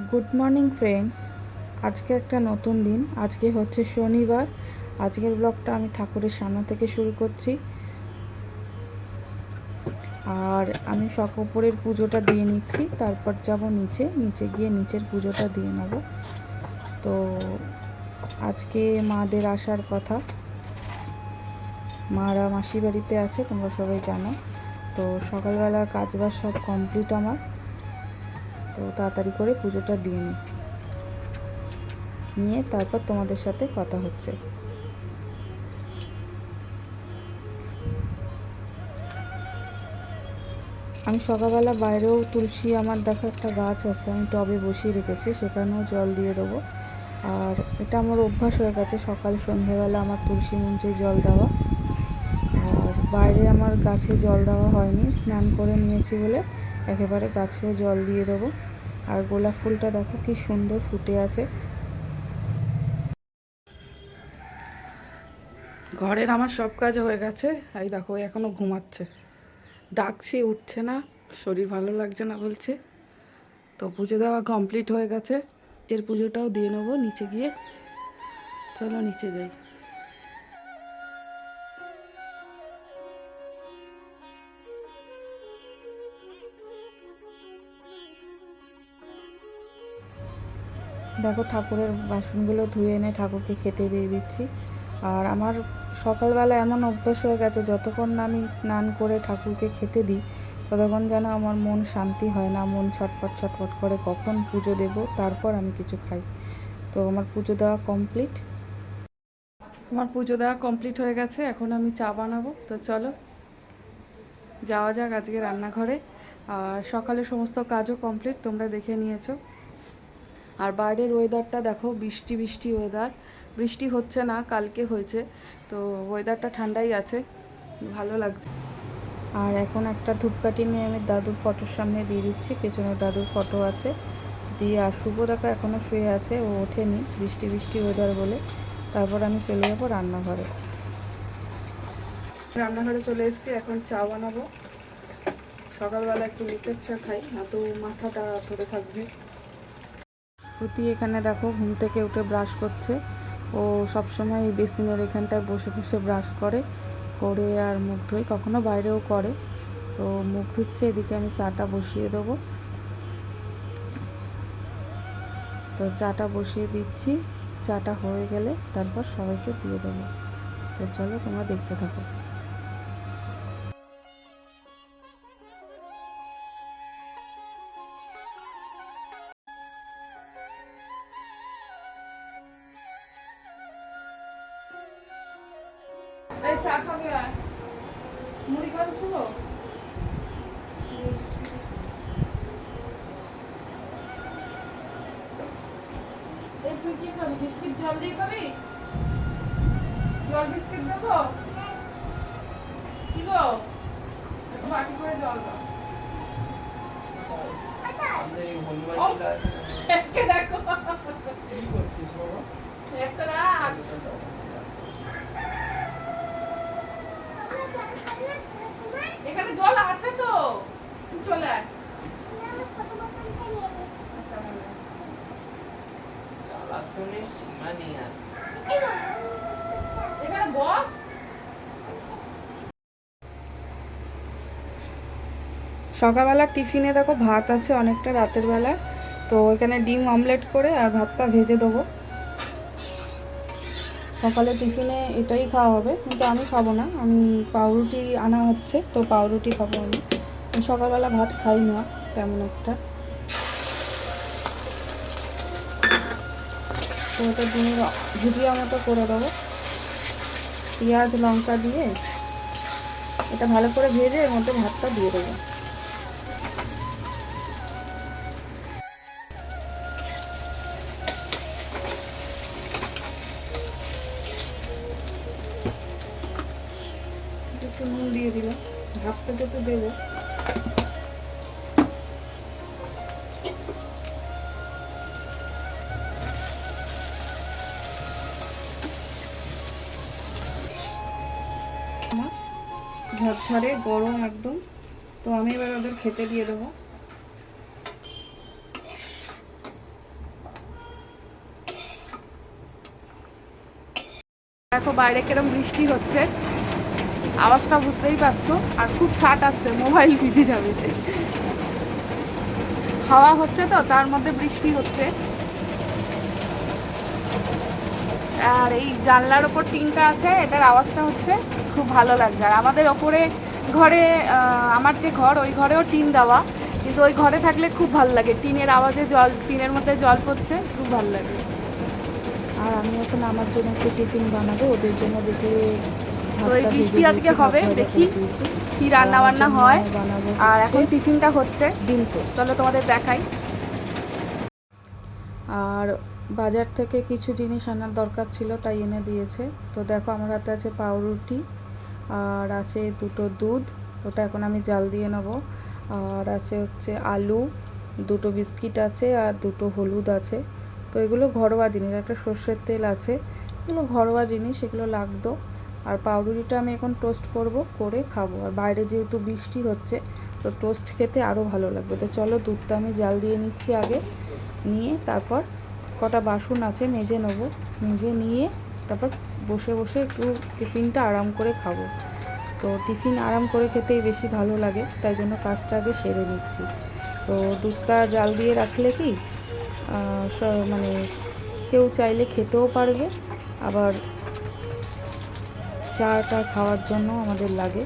Good morning friends. আজকে একটা নতুন দিন। আজকে হচ্ছে শনিবার। আজকের ব্লগটা আমি ঠাকুরের সামনে থেকে শুরু করছি। আর আমি উপরের পুজোটা দিয়ে নিচ্ছি, তারপর যাব নিচে গিয়ে নিচের পুজোটা দিয়ে নেব। তো আজকে মাদের আসার কথা, মারা মাসি বাড়িতে আছে, তোমরা সবাই জানো। তো সকালবেলার কাজবাজ সব কমপ্লিট আমার। তো তাড়াতাড়ি করে পুজোটা নিয়ে তারপর তোমাদের সাথে কথা হচ্ছে। আমি সকালবেলা বাইরেও তুলসী, আমার দেখো একটা গাছ আছে, আমি টবে বসিয়ে রেখেছি, সেখানেও জল দিয়ে দেবো। আর এটা আমার অভ্যাস হয়ে গেছে সকাল সন্ধ্যেবেলা আমার তুলসী মঞ্চে জল দেওয়া। আর বাইরে আমার গাছে জল দেওয়া হয়নি, স্নান করে নিয়েছি বলে একেবারে গাছেও জল দিয়ে দেবো। আর গোলাপ ফুলটা দেখো কি সুন্দর ফুটে আছে। ঘরের আমার সব কাজ হয়ে গেছে। এই দেখো এখনও ঘুমাচ্ছে, ডাকছি উঠছে না, শরীর ভালো লাগছে না বলছে। তো পুজো দেওয়া কমপ্লিট হয়ে গেছে, এর পুজোটাও দিয়ে নেবো নিচে গিয়ে। চলো নিচে যাই। দেখো ঠাকুরের বাসনগুলো ধুয়ে এনে ঠাকুরকে খেতে দিয়ে দিচ্ছি। আর আমার সকালবেলা এমন অভ্যাস হয়ে গেছে, যতক্ষণ না আমি স্নান করে ঠাকুরকে খেতে দিই ততক্ষণ যেন আমার মন শান্তি হয় না, মন ছটপট ছটপট করে কখন পুজো দেব, তারপর আমি কিছু খাই। তো আমার পুজো দেওয়া কমপ্লিট হয়ে গেছে। এখন আমি চা বানাবো। তো চলো যাওয়া যাক আজকে রান্নাঘরে। আর সকালে সমস্ত কাজও কমপ্লিট, তোমরা দেখে নিয়েছো। আর বাইরের ওয়েদারটা দেখো, বৃষ্টি বৃষ্টি ওয়েদার। বৃষ্টি হচ্ছে না, কালকে হয়েছে। তো ওয়েদারটা ঠান্ডাই আছে, ভালো লাগছে। আর এখন একটা ধূপকাঠি নিয়ে আমি দাদুর ফটোর সামনে দিয়ে দিচ্ছি, পেছনে দাদুর ফটো আছে দিয়ে। আর শুভ দেখো এখনও শুয়ে আছে, ও ওঠেনি বৃষ্টি বৃষ্টি ওয়েদার বলে। তারপর আমি চলে যাবো রান্নাঘরে। চলে এসেছি, এখন চা বানাবো। সকালবেলা একটু লিকার চা খাই, না তো মাথাটা ধরে থাকবে। শ্রুতি এখানে দেখো ঘুম থেকে উঠে ব্রাশ করছে। ও সবসময় এই বেসিনের এখানটায় বসে বসে ব্রাশ করে আর মুখ ধোয়, কখনো বাইরেও করে। তো মুখ ধুচ্ছে, এদিকে আমি চাটা বসিয়ে দেবো। তো চাটা বসিয়ে দিচ্ছি, চাটা হয়ে গেলে তারপর সবাইকে দিয়ে দেবো। তো চলো তোমরা দেখতে থাকো। চা খাবে, মুড়ি করে শুনো। তুই কি খাবি? বিস্কিট জল দিয়ে খাবি? জল বিস্কিট দেবো? কি গো, একটু বাটি করে জল দাও। এখানে জল আছে তো, তুই চলে আয়। এখানে বস। সকালবেলার টিফিনে দেখো ভাত আছে অনেকটা রাতের বেলা। তো এখানে ডিম অমলেট করে আর ভাতটা ভেজে দেবো। সকালে টিফিনে এটাই খাওয়া হবে, কিন্তু আমি খাবো না। আমি পাউরুটি আনা হচ্ছে, তো পাউরুটি খাবো আমি। সকালবেলা ভাত খাই না তেমন একটা। তো ওটা ডিমের ভুজিয়া মতো করে দেবো, পেঁয়াজ লঙ্কা দিয়ে। এটা ভালো করে ভেজে এর মধ্যে ভাতটা দিয়ে দেবো। একটু নুন দিয়ে দিলাম, ভাতটা যেহেতু দেবো। আমার ঝরঝরে গরম একদম। তো আমি এবার ওদের খেতে দিয়ে দেবো। দেখো বাইরে কিরম বৃষ্টি হচ্ছে, আওয়াজটা বুঝতেই পারছো, আর খুব ছাট আসছে, মোবাইল ভিজে যাবে। হাওয়া হচ্ছে তো, তার মধ্যে বৃষ্টি হচ্ছে। আর এই জানলার ওপর টিনটা আছে, এটার আওয়াজটা হচ্ছে খুব ভালো লাগছে। আর আমাদের ওপরে ঘরে, আমার যে ঘর, ওই ঘরেও টিন দেওয়া, কিন্তু ওই ঘরে থাকলে খুব ভালো লাগে, টিনের আওয়াজে জল, টিনের মধ্যে জল পড়ছে, খুব ভালো লাগে। আর আমি এখন আমার জন্য একটু টিফিন বানাবো, ওদের জন্য দেখে। তো এই বৃষ্টি আজকে হবে, দেখি কি রান্না বান্না হয়। আর এখন টিফিনটা হচ্ছে ডিম টোস্ট। চলো তোমাদের দেখাই। আর বাজার থেকে কিছু জিনিস আনার দরকার ছিল, তাই এনে দিয়েছে। তো দেখো আমার হাতে আছে পাউরুটি, আর আছে দুটো দুধ, ওটা এখন আমি জাল দিয়ে নেবো। আর আছে হচ্ছে আলু, দুটো বিস্কিট আছে, আর দুটো হলুদ আছে। তো এগুলো ঘরোয়া জিনিস, একটা সর্ষের তেল আছে, এগুলো ঘরোয়া জিনিস, এগুলো লাগতো। আর পাউরুটিটা আমি এখন টোস্ট করব, করে খাবো। আর বাইরে যেহেতু বৃষ্টি হচ্ছে, তো টোস্ট খেতে আরও ভালো লাগবে। তো চলো দুধটা আমি জাল দিয়ে নিচ্ছি আগে, নিয়ে তারপর কটা বাসন আছে মেজে নেবো, মেজে নিয়ে তারপর বসে বসে একটু টিফিনটা আরাম করে খাবো। তো টিফিন আরাম করে খেতেই বেশি ভালো লাগে, তাই জন্য কাজটা আগে সেরে নিচ্ছি। তো দুধটা জাল দিয়ে রাখলে কি মানে কেউ চাইলে খেতেও পারবে, আবার চাটা খাওয়ার জন্য আমাদের লাগে।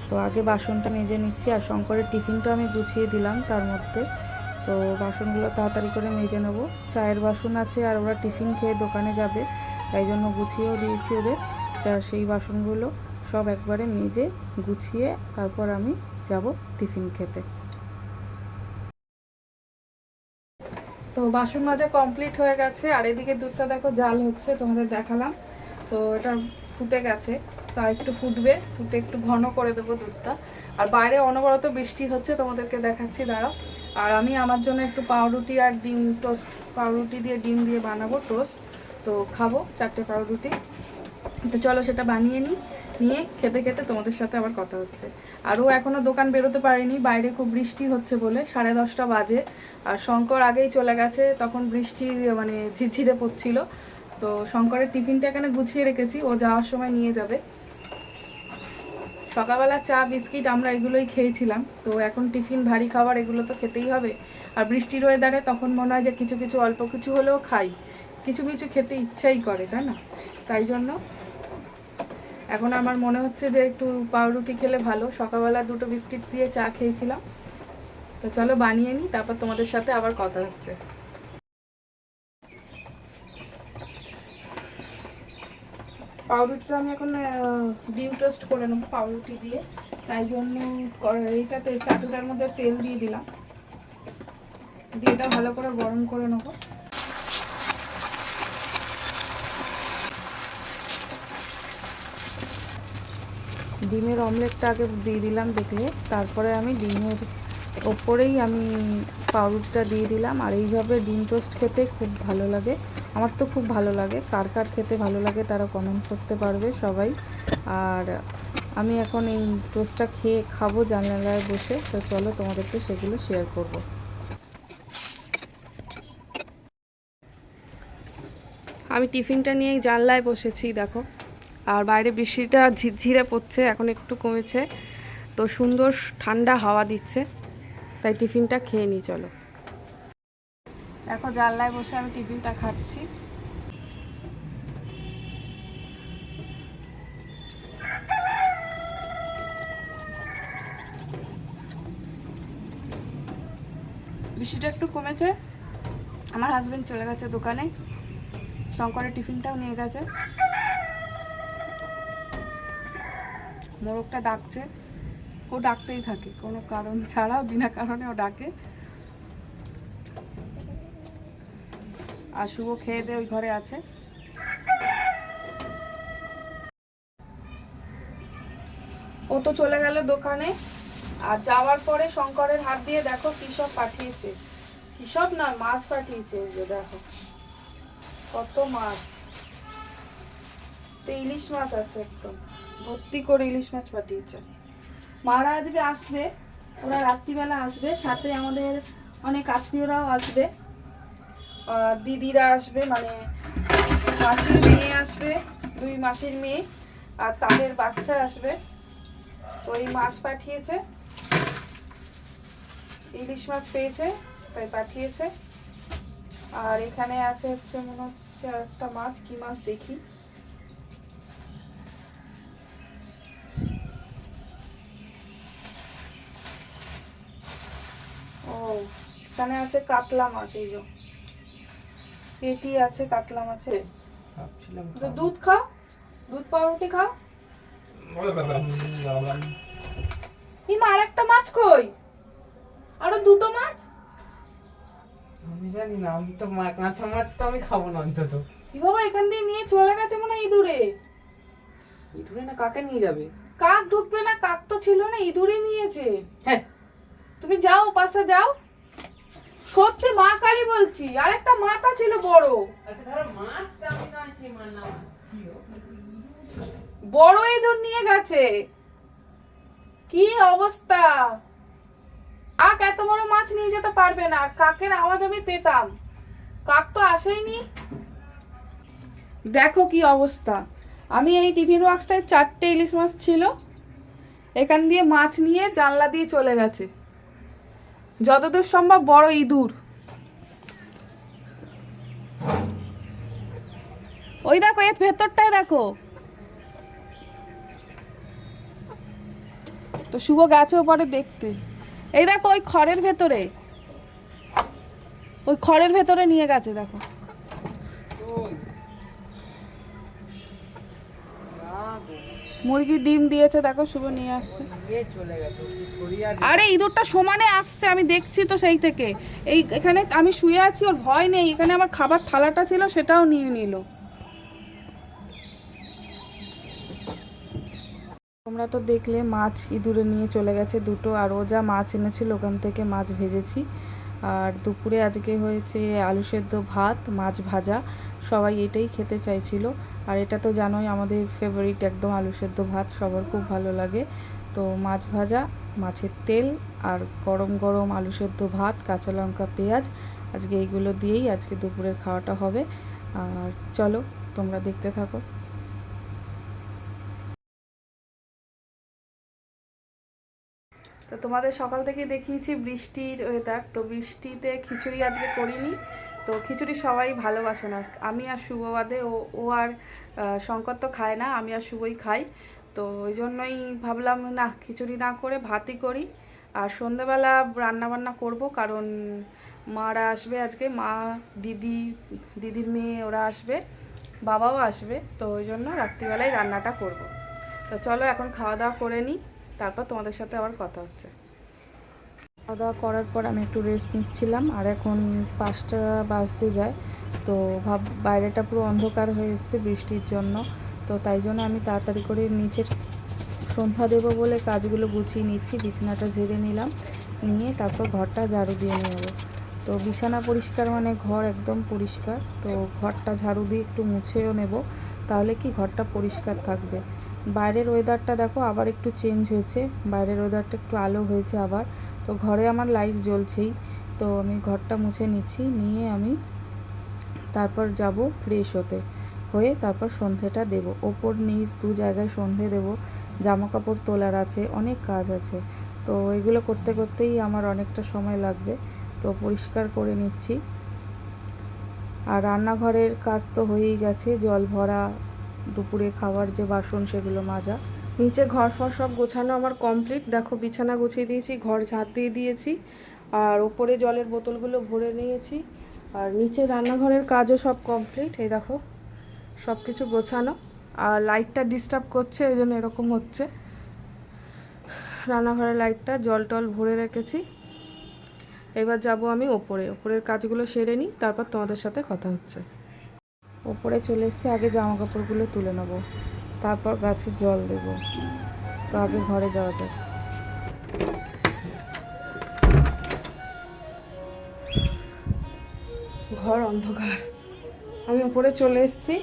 তো আগে বাসনটা মেজে নিচ্ছি, আর শঙ্করের টিফিনটা আমি গুছিয়ে দিলাম তার মধ্যে। তো বাসনগুলো তাড়াতাড়ি করে মেজে নেবো, চায়ের বাসন আছে, আর ওরা টিফিন খেয়ে দোকানে যাবে, তাই জন্য গুছিয়েও দিয়েছি ওদের। সেই বাসনগুলো সব একবারে মেজে গুছিয়ে তারপর আমি যাব টিফিন খেতে। তো বাসন মাজা কমপ্লিট হয়ে গেছে, আর এদিকে দুধটা দেখো জাল হচ্ছে, তোমাদের দেখালাম। তো এটা ফুটে গেছে, তা একটু ফুটবে, ফুটে একটু ঘন করে দেবো দুধটা। আর বাইরে অনবরত বৃষ্টি হচ্ছে, তোমাদেরকে দেখাচ্ছি, দাঁড়াও। আর আমি আমার জন্য একটু পাউরুটি আর ডিম টোস্ট, পাউরুটি দিয়ে ডিম দিয়ে বানাবো টোস্ট, তো খাবো 4টে পাউরুটি। তো চলো সেটা বানিয়ে নিই, নিয়ে খেতে খেতে তোমাদের সাথে আবার কথা হচ্ছে। আরও এখনও দোকান বেরোতে পারিনি, বাইরে খুব বৃষ্টি হচ্ছে বলে, 10:30 বাজে। আর শঙ্কর আগেই চলে গেছে, তখন বৃষ্টি মানে ঝিরঝিরে পড়ছিল। তো শঙ্করের টিফিনটা এখানে গুছিয়ে রেখেছি, ও যাওয়ার সময় নিয়ে যাবে। সকালবেলা চা বিস্কিট আমরা এগুলোই খেয়েছিলাম, তো এখন টিফিন ভারী খাবার, এগুলো তো খেতেই হবে। আর বৃষ্টির ওয়েদারে তখন মনে হয় যে কিছু কিছু অল্প কিছু হলেও খাই, কিছু কিছু খেতে ইচ্ছাই করে, তাই না? তাই জন্য এখন আমার মনে হচ্ছে যে একটু পাউরুটি খেলে ভালো। সকালবেলা দুটো বিস্কিট দিয়ে চা খেয়েছিলাম। তো চলো বানিয়ে নিই, তারপর তোমাদের সাথে আবার কথা হচ্ছে। পাউরুটিটা আমি এখন ডিম টোস্ট করে নেবো পাউরুটি দিয়ে, তাই জন্য এইটাতে চাটুটার মধ্যে তেল দিয়ে দিলাম, দিয়ে এটা ভালো করে গরম করে নেবো। ডিমের অমলেটটা আগে দিয়ে দিলাম দেখলে, তারপরে আমি ডিমের ওপরেই আমি পাউরুটিটা দিয়ে দিলাম। আর এইভাবে ডিম টোস্ট খেতে খুব ভালো লাগে, আমার তো খুব ভালো লাগে। কার কার খেতে ভালো লাগে তারা কমেন্ট করতে পারবে সবাই। আর আমি এখন এই টোস্টটা খেয়ে খাবো জানালায় বসে, তো চলো তোমাদেরকে সেগুলো শেয়ার করব। আমি টিফিনটা নিয়ে জানলায় বসেছি, দেখো। আর বাইরে বৃষ্টিটা ঝিরঝিরে পড়ছে, এখন একটু কমেছে, তো সুন্দর ঠান্ডা হাওয়া দিচ্ছে, তাই টিফিনটা খেয়ে নিই চলো। দেখো জানলায় বসে আমি টিফিনটা খাচ্ছি। বৃষ্টিটা একটু কমেছে, আমার হাজবেন্ড চলে গেছে দোকানে, শঙ্করের টিফিনটাও নিয়ে গেছে। মোরগটা ডাকছে, ও ডাকতেই থাকে কোনো কারণ ছাড়া, বিনা কারণে ও ডাকে। আর শুভ খেয়ে দিয়ে ওই ঘরে আছে। ও তো চলে গেল দোকানে। আর যাওয়ার পরে শঙ্করের হাত দিয়ে দেখো কি সব পাঠিয়েছে, কি সব না, মাছ পাঠিয়েছে, এই যে দেখো কত মাছ। তো ইলিশ মাছ আছে, একদম ভর্তি করে ইলিশ মাছ পাঠিয়েছে। মারা আজকে আসবে, ওরা রাত্রিবেলা আসবে, সাথে আমাদের অনেক আত্মীয়রাও আসবে, দিদিরা আসবে, মানে মাসির মেয়ে আসবে, 2 মাসের মেয়ে, আর তাদের বাচ্চা আসবে। তো এই মাছ পাঠিয়েছে, ইলিশ মাছ পেয়েছে তাই পাঠিয়েছে। আর এখানে আছে হচ্ছে মনে হচ্ছে একটা মাছ, কি মাছ দেখি। ও, এখানে আছে কাতলা মাছ, এই যে এটি আছে কাতলা মাছে। তো দুধ খাও, দুধ পাউরুটি খাও। আর একটা মাছ কই? আরো 2টো মাছ। আমি জানি না, আমি তো কাঁচা মাছ তো আমি খাবো না অন্তত। কি বাবা, এখান দিয়ে নিয়ে চলে গেছে মনে হয় ইঁদুরে। ইঁদুরে না কাকে নিয়ে যাবে? কাক ঢুকবে না, কাক তো ছিল না, ইঁদুরে নিয়েছে। হ্যাঁ, তুমি যাও, পাশে যাও। সত্যি মা কালী বলছি, আর একটা মাথা ছিল বড়। আচ্ছা ধরো মাছ তো আমি না আছি, মানা ছিল। বড় ইঁদুর নিয়ে গেছে। কি অবস্থা! কাক এত বড় মাছ নিয়ে যেতে পারবে না। আর কাকের আওয়াজ আমি পেতাম, কাক তো আসেইনি। দেখো কি অবস্থা। আমি এই টিফিন বক্সটায় 4টে ইলিশ মাছ ছিল, এখান দিয়ে মাছ নিয়ে জানলা দিয়ে চলে গেছে। যতদূর সম্ভব বড় ইঁদুর। ওই দেখো, এর ভেতরটায় দেখো। তো শুভ গেছেও পরে দেখতে। এই দেখো, ওই খড়ের ভেতরে, ওই খড়ের ভেতরে নিয়ে গেছে দেখো। মুরগির ডিম দিয়েছে দেখো, শুভ নিয়ে আসছে। চলে গেছে। আরে ইঁদুরটা সমানে আসছে, আমি দেখছি তো সেই থেকে। এখানে আমি শুয়ে আছি, ওর ভয় নেই। এখানে আমার খাবার থালাটা ছিল, সেটাও নিয়ে নিল। তোমরা তো দেখলে মাছ ইঁদুরে নিয়ে চলে গেছে 2টো, আর ও যা মাছ এনেছিল ওখান থেকে মাছ ভেজেছি। আর দুপুরে আজকে হয়েছে আলু সেদ্ধ, ভাত, মাছ ভাজা। সবাই এটাই খেতে চাইছিল। আর এটা তো জানোই আমাদের ফেভারিট একদম, আলু সেদ্ধ ভাত সবার খুব ভালো লাগে। তো মাছ ভাজা, মাছের তেল, আর গরম গরম আলু সেদ্ধ ভাত, কাঁচা লঙ্কা, পেঁয়াজ, আজকে এইগুলো দিয়েই আজকে দুপুরের খাওয়াটা হবে। আর চলো তোমরা দেখতে থাকো। তো তোমাদের সকাল থেকে দেখিয়েছি বৃষ্টির ওয়েদার। তো বৃষ্টিতে খিচুড়ি আজকে করিনি। তো খিচুড়ি সবাই ভালোবাসে না, আমি আর শুভ বাদে। ও আর শঙ্কর তো খায় না, আমি আর শুভই খাই। তো ওই জন্যই ভাবলাম না, খিচুড়ি না করে ভাতই করি। আর সন্ধ্যেবেলা রান্নাবান্না করব, কারণ মারা আসবে আজকে, মা, দিদির মেয়ে ওরা আসবে, বাবাও আসবে। তো ওই জন্য রাত্রিবেলায় রান্নাটা করব। তো চলো এখন খাওয়া দাওয়া করে নিই, তারপর তোমাদের সাথে আবার কথা হচ্ছে। খাওয়া দাওয়া করার পর আমি একটু রেস্ট নিচ্ছিলাম। আর এখন 5টা বাজতে যায়। তো বাইরেটা পুরো অন্ধকার হয়ে এসছে বৃষ্টির জন্য। তো তাই জন্য আমি তাড়াতাড়ি করে নিচের সন্ধ্যা দেবো বলে কাজগুলো গুছিয়ে নিচ্ছি। বিছানাটা ঝেড়ে নিলাম, নিয়ে তারপর ঘরটা ঝাড়ু দিয়ে নেব। তো বিছানা পরিষ্কার মানে ঘর একদম পরিষ্কার। তো ঘরটা ঝাড়ু দিয়ে একটু মুছেও নেব, তাহলে কি ঘরটা পরিষ্কার থাকবে। বাইরের ওয়েদারটা দেখো আবার একটু চেঞ্জ হয়েছে, বাইরের ওয়েদারটা একটু আলো হয়েছে আবার। তো ঘরে আমার লাইট জ্বলছেই। তো আমি ঘরটা মুছে নিচ্ছি, নিয়ে আমি তারপর যাব ফ্রেশ হয়ে তারপর সন্ধেটা দেব। ওপর নিচ 2 জায়গায় সন্ধে দেব, জামা কাপড় তোলার আছে, অনেক কাজ আছে। তো এগুলো করতে করতেই আমার অনেকটা সময় লাগবে। তো পরিষ্কার করে নিচ্ছি। আর রান্নাঘরের কাজ তো হয়েই গেছে, জল ভরা, দুপুরে খাওয়ার যে বাসন সেগুলো মাজা। নিচে ঘর ফর সব গোছানো আমার কমপ্লিট। দেখো বিছানা গুছিয়ে দিয়েছি, ঘর ঝাঁট দিয়ে দিয়েছি, আর ওপরে জলের বোতলগুলো ভরে নিয়েছি। আর নিচে রান্নাঘরের কাজও সব কমপ্লিট। এই দেখো সব কিছু গোছানো। আর লাইটটা ডিস্টার্ব করছে, ওই জন্য এরকম হচ্ছে। রান্নাঘরের লাইটটা জল টল ভরে রেখেছি। এবার যাব আমি ওপরের কাজগুলো সেরে নিই, তারপর তোমাদের সাথে কথা হচ্ছে। ওপরে চলে এসেছি, আগে জামা কাপড়গুলো তুলে নেব, তারপর গাছে জল দেব। তো আগে ঘরে যাওয়া যাক। ঘর অন্ধকার। আমি ওপরে চলে এসেছি।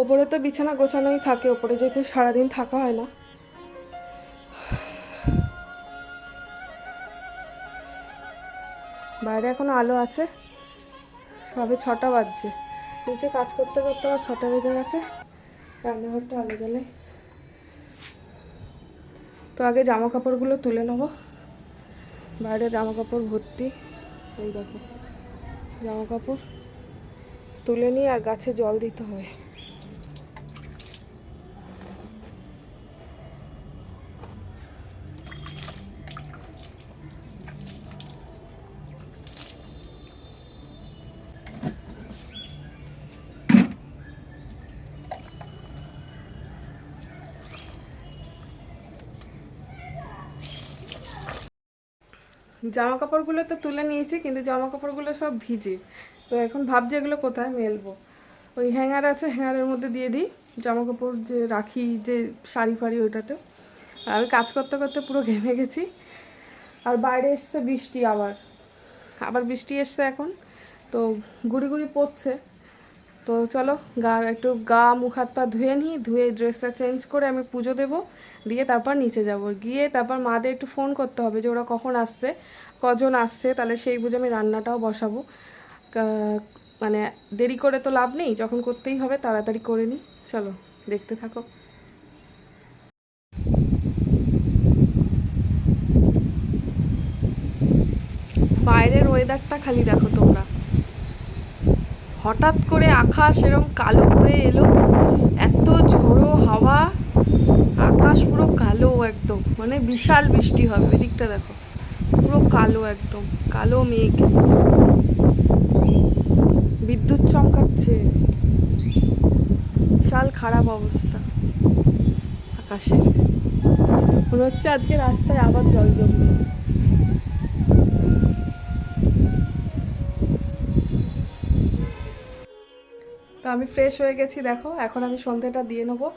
ওপরে তো বিছানা গোছানোই থাকে, ওপরে যেহেতু সারাদিন থাকা হয় না। বাইরে এখনো আলো আছে, সবে 6টা বাজছে। নিচে কাজ করতে করতে আমার 6টা বেজে গেছে, রান্নাঘরটা আলো জ্বলে। তো আগে জামা কাপড়গুলো তুলে নেবো, বাইরে জামা কাপড় ভর্তি। এই দেখো জামা কাপড় তুলে নিয়ে আর গাছে জল দিতে হয়। জামা কাপড়গুলো তো তুলে নিয়েছি, কিন্তু জামা কাপড়গুলো সব ভিজে। তো এখন ভাবছি এগুলো কোথায় মেলবো। ওই হ্যাঙ্গার আছে, হ্যাঙ্গারের মধ্যে দিয়ে দিই জামা কাপড় যে রাখি, যে শাড়ি ফাড়ি ওইটাতে। আর আমি কাজ করতে করতে পুরো ঘেমে গেছি। আর বাইরে এসছে বৃষ্টি, আবার বৃষ্টি এসছে এখন, তো গুড়ি গুড়ি পড়ছে। তো চলো একটু গা মুখ হাত পা ধুয়ে নিই, ধুয়ে ড্রেসটা চেঞ্জ করে আমি পুজো দেবো, দিয়ে তারপর নিচে যাব। গিয়ে তারপর মাদের একটু ফোন করতে হবে যে ওরা কখন আসছে, কজন আসছে, তাহলে সেই বুঝে আমি রান্নাটাও বসাবো। মানে দেরি করে তো লাভ নেই, যখন করতেই হবে তাড়াতাড়ি করে নিই। চলো দেখতে থাকো। বাইরের ওয়েদারটা খালি দেখো তোমরা, হঠাৎ করে আকাশ এরকম কালো হয়ে এলো, এত ঝোড়ো হাওয়া, আকাশ পুরো কালো একদম, মানে বিশাল বৃষ্টি হবে। ওই দিকটা দেখো পুরো কালো, একদম কালো মেঘ, বিদ্যুৎ চমকাচ্ছে, বিশাল খারাপ অবস্থা আকাশের। মনে হচ্ছে আজকে রাস্তায় আবার জল জমবে। তো আমি ফ্রেশ হয়ে গেছি দেখো, এখন আমি সন্ধেটা দিয়ে নেবো,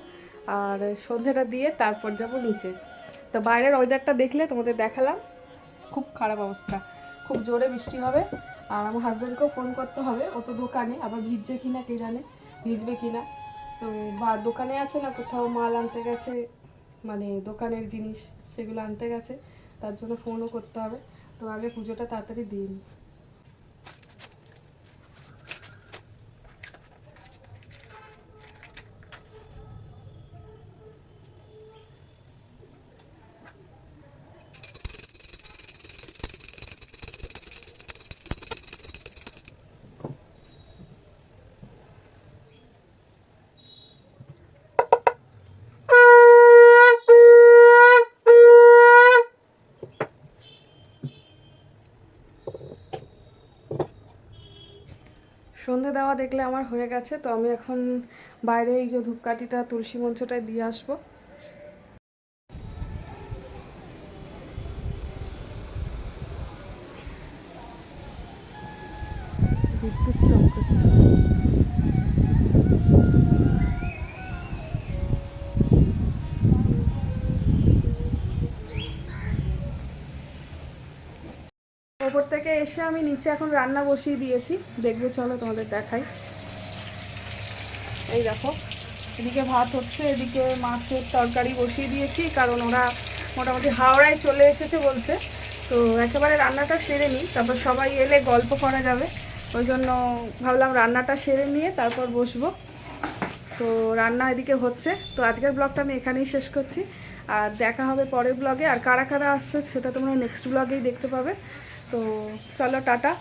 আর সন্ধেটা দিয়ে তারপর যাব নিচে। তো বাইরের ওয়েদারটা দেখলে তোমাদের দেখালাম, খুব খারাপ অবস্থা, খুব জোরে বৃষ্টি হবে। আর আমার হাজব্যান্ডকেও ফোন করতে হবে, ও তো দোকানে, আবার ভিজছে কিনা কে জানে, ভিজবে কিনা। তো বা দোকানে আছে না কোথাও মাল আনতে গেছে, মানে দোকানের জিনিস সেগুলো আনতে গেছে, তার জন্য ফোনও করতে হবে। তো আগে পুজোটা তাড়াতাড়ি দিয়ে নিই। সন্ধে দেওয়া দেখলে আমার হয়ে গেছে। তো আমি এখন বাইরে এই যে ধূপকাঠিটা তুলসী মঞ্চটায় দিয়ে আসবো। বিদ্যুৎ চমকাচ্ছে। ওপর থেকে এসে আমি নিচে এখন রান্না বসিয়ে দিয়েছি, দেখবে চলো তোমাদের দেখাই। এই দেখো এদিকে ভাত হচ্ছে, এদিকে মাছের তরকারি বসিয়ে দিয়েছি, কারণ ওরা মোটামুটি হাওড়ায় চলে এসেছে বলছে। তো একেবারে রান্নাটা সেরে নিই, তারপর সবাই এলে গল্প করা যাবে, ওই জন্য ভাবলাম রান্নাটা সেরে নিয়ে তারপর বসবো। তো রান্না এদিকে হচ্ছে। তো আজকের ব্লগটা আমি এখানেই শেষ করছি, আর দেখা হবে পরের ব্লগে। আর কারা কারা আসছে সেটা তোমরা নেক্সট ব্লগেই দেখতে পাবে। তো চলো টাটা।